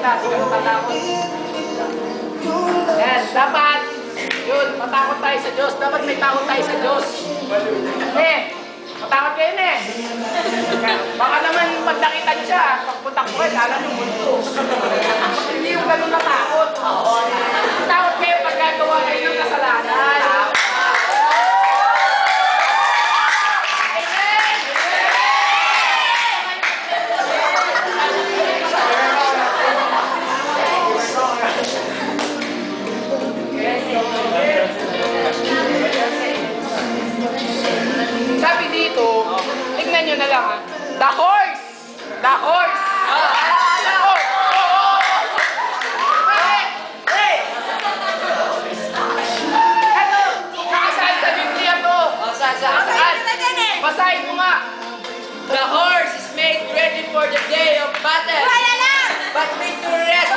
kita, hindi ka matatakot. Yan, dapat, yun, matakot tayo sa Diyos. Dapat may takot tayo sa Diyos. Matakot kayo na eh. Baka naman pag nakita niyo siya, pagputak ko eh, alam yung multo. Hindi yung ganun natakot. Takot kayo pag gagawa kayo ng kasalanan. Sabi dito, tingnan nyo na lang ha. The horse! The horse! The horse! Ano? Nakasaan sa Biblia to? Saan? Basahin mo nga. The horse is made ready for the day of battle. But made to rest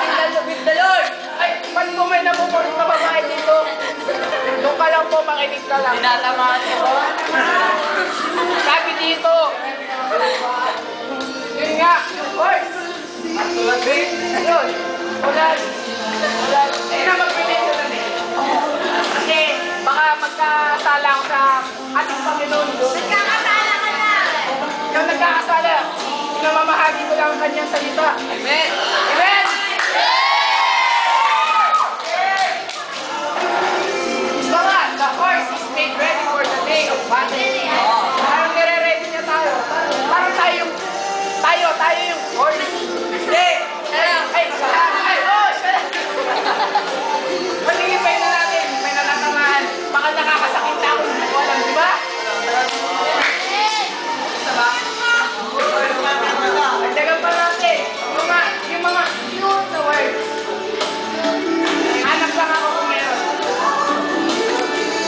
with the Lord. Ay, ba't mo may namumulot na babae dito? Doon ka lang po, makinig ka lang. Tinatamaan ko po. Sabi dito, yun nga, horse! Yun, ulan. Eh na magpinito na din. Kasi baka magkasala ako sa ating Panginoon doon. Nagkakasala ka na. Yung nagkakasala, namamahagi ko lang ang kanyang salita. Amen. Amen!